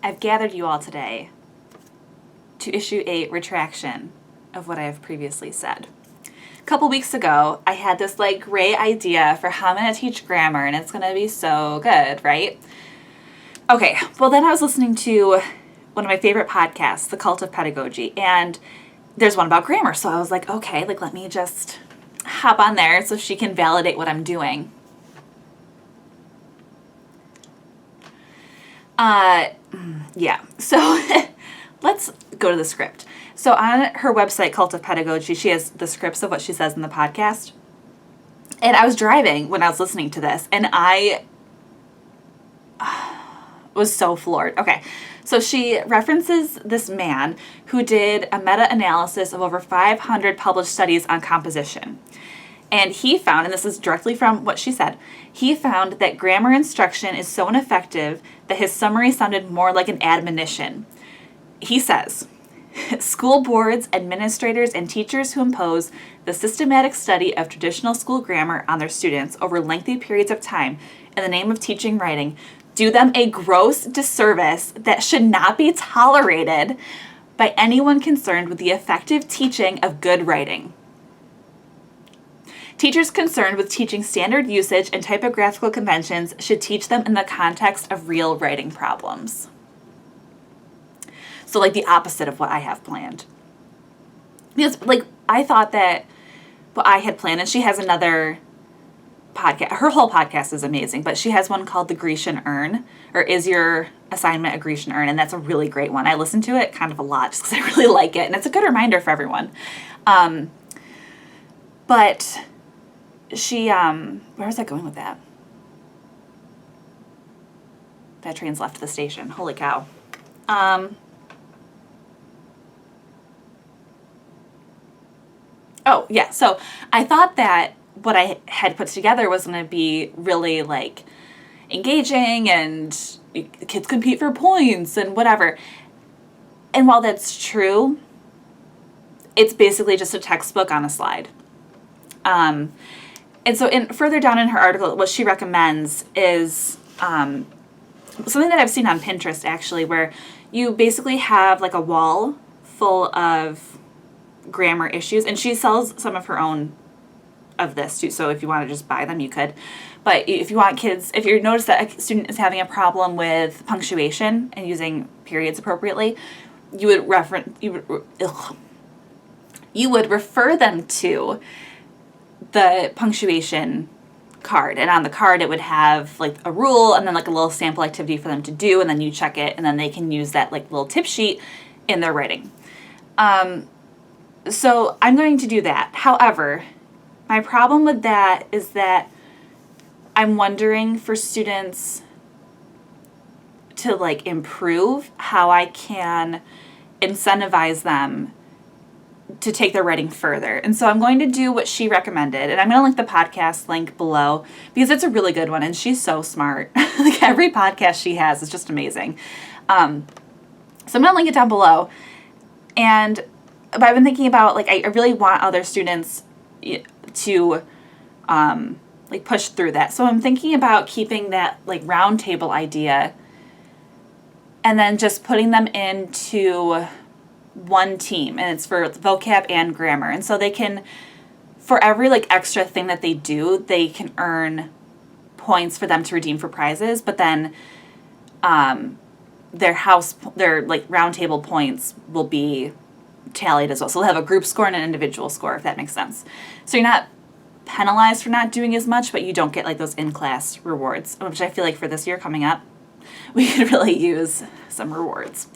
I've gathered you all today to issue a retraction of what I have previously said. A couple weeks ago, I had this great idea for how I'm going to teach grammar, and it's going to be so good, right? Okay, well then I was listening to one of my favorite podcasts, The Cult of Pedagogy, and there's one about grammar, so I was like, okay, let me just hop on there so she can validate what I'm doing. Yeah, so let's go to the script. So on her website, Cult of Pedagogy, she has the scripts of what she says in the podcast. And I was driving when I was listening to this, and I was so floored. Okay, so she references this man who did a meta-analysis of over 500 published studies on composition. And he found, and this is directly from what she said, he found that grammar instruction is so ineffective that his summary sounded more like an admonition. He says, school boards, administrators, and teachers who impose the systematic study of traditional school grammar on their students over lengthy periods of time in the name of teaching writing do them a gross disservice that should not be tolerated by anyone concerned with the effective teaching of good writing. Teachers concerned with teaching standard usage and typographical conventions should teach them in the context of real writing problems. So the opposite of what I have planned. Because I thought that what I had planned, and she has another podcast, her whole podcast is amazing, but she has one called The Grecian Urn, or Is Your Assignment a Grecian Urn? And that's a really great one. I listen to it kind of a lot just because I really like it, and it's a good reminder for everyone. But she, where was I going with that? That train's left the station. Holy cow. Oh, yeah. So I thought that what I had put together was going to be really engaging, and kids compete for points and whatever. And while that's true, it's basically just a textbook on a slide. And so further down in her article, what she recommends is something that I've seen on Pinterest, actually, where you basically have a wall full of grammar issues. And she sells some of her own of this, too. So if you want to just buy them, you could. But if you want kids, if you notice that a student is having a problem with punctuation and using periods appropriately, you would refer them to the punctuation card, and on the card it would have a rule and then a little sample activity for them to do, and then you check it, and then they can use that little tip sheet in their writing. So I'm going to do that. However, my problem with that is that I'm wondering for students to improve how I can incentivize them to take their writing further. And so I'm going to do what she recommended, and I'm going to link the podcast link below because it's a really good one, and she's so smart. Every podcast she has is just amazing. So I'm going to link it down below. But I've been thinking about I really want other students to push through that. So I'm thinking about keeping that round table idea and then just putting them into one team, and it's for vocab and grammar. And so they can, for every extra thing that they do, they can earn points for them to redeem for prizes, but then their round table points will be tallied as well. So they'll have a group score and an individual score, if that makes sense. So you're not penalized for not doing as much, but you don't get those in-class rewards, which I feel for this year coming up, we could really use some rewards.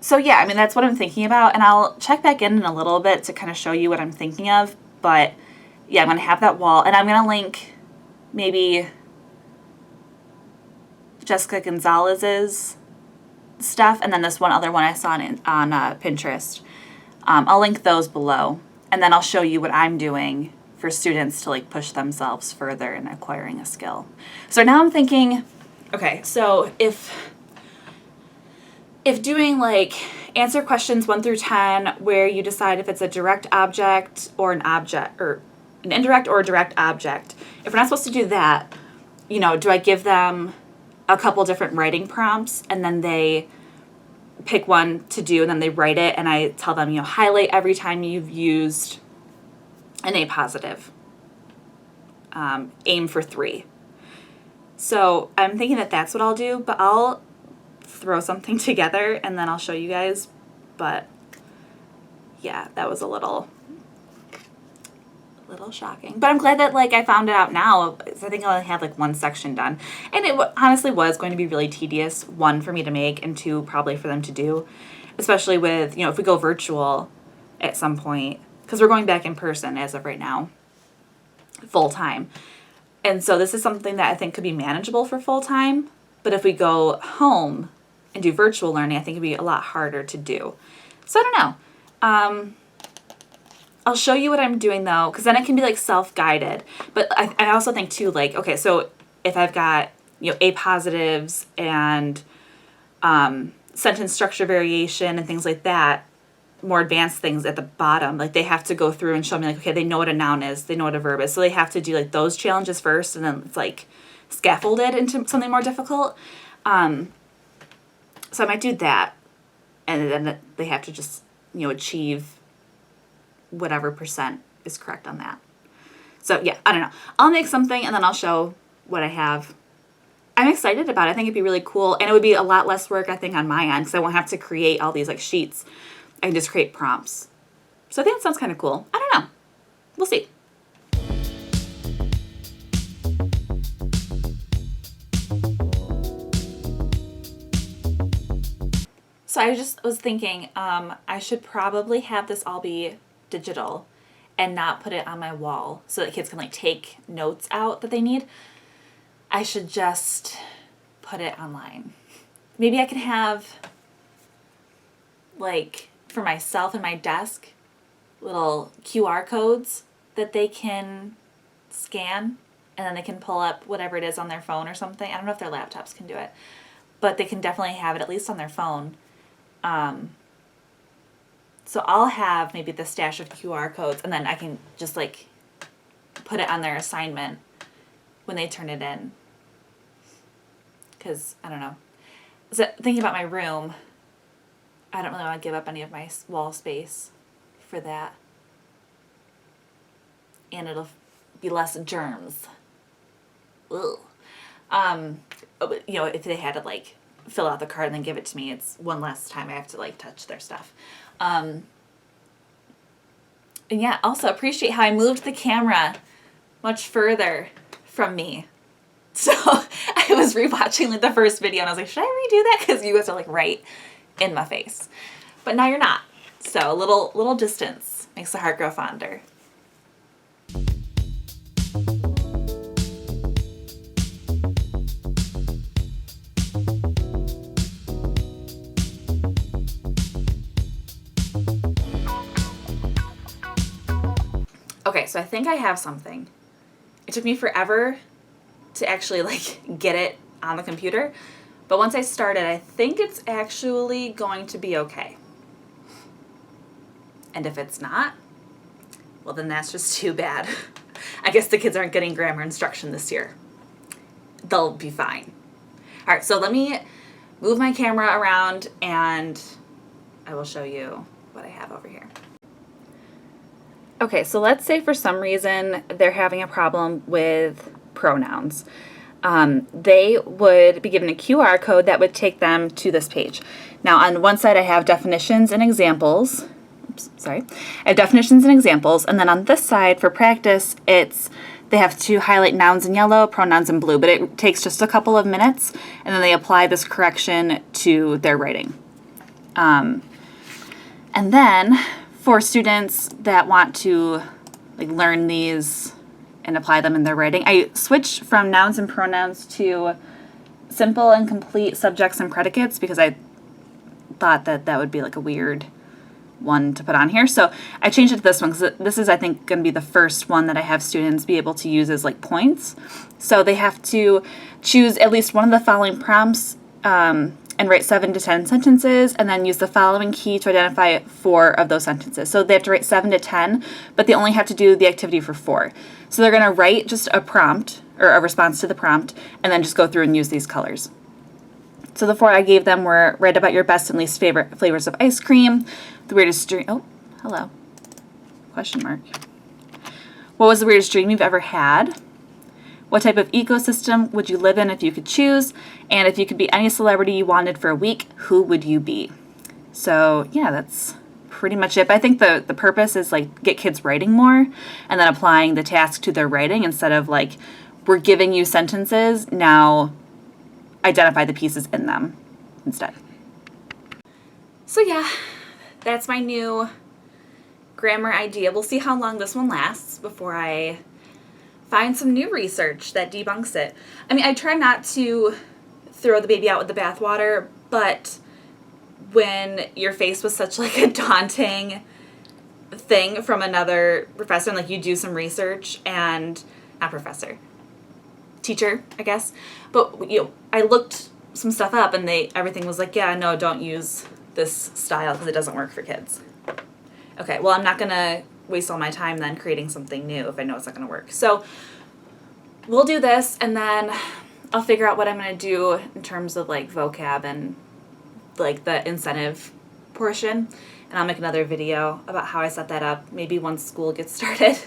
So yeah, I mean, that's what I'm thinking about, and I'll check back in a little bit to kind of show you what I'm thinking of, but yeah, I'm going to have that wall, and I'm going to link maybe Jessica Gonzalez's stuff, and then this one other one I saw on Pinterest. I'll link those below, and then I'll show you what I'm doing for students to push themselves further in acquiring a skill. So now I'm thinking, okay, so if doing answer questions 1 through 10 where you decide if it's a direct object or an object, or an indirect or a direct object, if we're not supposed to do that, do I give them a couple different writing prompts, and then they pick one to do, and then they write it, and I tell them, highlight every time you've used an A positive. Aim for 3. So I'm thinking that that's what I'll do, but I'll throw something together and then I'll show you guys. But yeah, that was a little shocking. But I'm glad that I found it out now. I think I only had one section done. And it honestly was going to be really tedious, 1, for me to make, and 2, probably for them to do. Especially with, if we go virtual at some point, because we're going back in person as of right now, full time. And so this is something that I think could be manageable for full time. But if we go home and do virtual learning, I think it'd be a lot harder to do. So I don't know. I'll show you what I'm doing though, because then it can be self-guided. But I also think too, okay, so if I've got, A positives and sentence structure variation and things like that, more advanced things at the bottom, they have to go through and show me okay, they know what a noun is, they know what a verb is, so they have to do those challenges first, and then it's scaffolded into something more difficult. So I might do that, and then they have to just achieve whatever percent is correct on that. So yeah, I don't know, I'll make something and then I'll show what I have. I'm excited about it. I think it'd be really cool, and it would be a lot less work I think on my end, because I won't have to create all these sheets. I can just create prompts. So I think that sounds kind of cool. I don't know. We'll see. So I just was thinking, I should probably have this all be digital and not put it on my wall so that kids can take notes out that they need. I should just put it online. Maybe I can have for myself and my desk, little QR codes that they can scan, and then they can pull up whatever it is on their phone or something. I don't know if their laptops can do it, but they can definitely have it at least on their phone. So I'll have maybe the stash of QR codes, and then I can just put it on their assignment when they turn it in. Because, I don't know. So thinking about my room, I don't really want to give up any of my wall space for that. And it'll be less germs. Ugh. If they had to fill out the card and then give it to me, it's one less time I have to touch their stuff. And yeah, also appreciate how I moved the camera much further from me. So I was rewatching the first video and I was like, should I redo that? Because you guys are right in my face. But now you're not. So a little distance makes the heart grow fonder. Okay, so I think I have something. It took me forever to actually get it on the computer, but once I started, I think it's actually going to be okay. And if it's not, well then that's just too bad. I guess the kids aren't getting grammar instruction this year. They'll be fine. All right, so let me move my camera around and I will show you what I have over here. Okay, so let's say for some reason they're having a problem with pronouns. They would be given a QR code that would take them to this page. Now on one side I have definitions and examples. I have definitions and examples, and then on this side for practice they have to highlight nouns in yellow, pronouns in blue, but it takes just a couple of minutes, and then they apply this correction to their writing. And then for students that want to learn these and apply them in their writing, I switched from nouns and pronouns to simple and complete subjects and predicates because I thought that would be a weird one to put on here. So I changed it to this one because this is, I think, going to be the first one that I have students be able to use as points. So they have to choose at least one of the following prompts and write 7 to 10 sentences, and then use the following key to identify 4 of those sentences. So they have to write 7 to 10, but they only have to do the activity for 4. So they're going to write just a prompt or a response to the prompt, and then just go through and use these colors. So the 4 I gave them were: write about your best and least favorite flavors of ice cream, the weirdest dream, oh, hello, question mark. What was the weirdest dream you've ever had? What type of ecosystem would you live in if you could choose? And if you could be any celebrity you wanted for a week, who would you be? So yeah, that's pretty much it. But I think the purpose is like get kids writing more and then applying the task to their writing instead of like, we're giving you sentences, now identify the pieces in them instead. So yeah, that's my new grammar idea. We'll see how long this one lasts before I find some new research that debunks it. I mean, I try not to throw the baby out with the bathwater, but when you're faced with such like a daunting thing from another professor, and like you do some research and, not professor, teacher, I guess, but I looked some stuff up and everything was like, yeah, no, don't use this style because it doesn't work for kids. Okay, well, I'm not gonna waste all my time then creating something new if I know it's not gonna work. So we'll do this, and then I'll figure out what I'm gonna do in terms of like vocab and like the incentive portion, and I'll make another video about how I set that up, maybe once school gets started,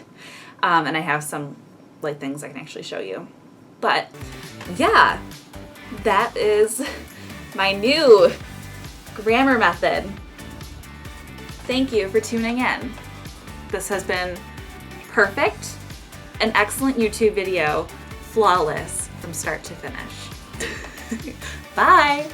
and I have some like things I can actually show you. But yeah, that is my new grammar method. Thank you for tuning in. This has been perfect, an excellent YouTube video, flawless from start to finish. Bye!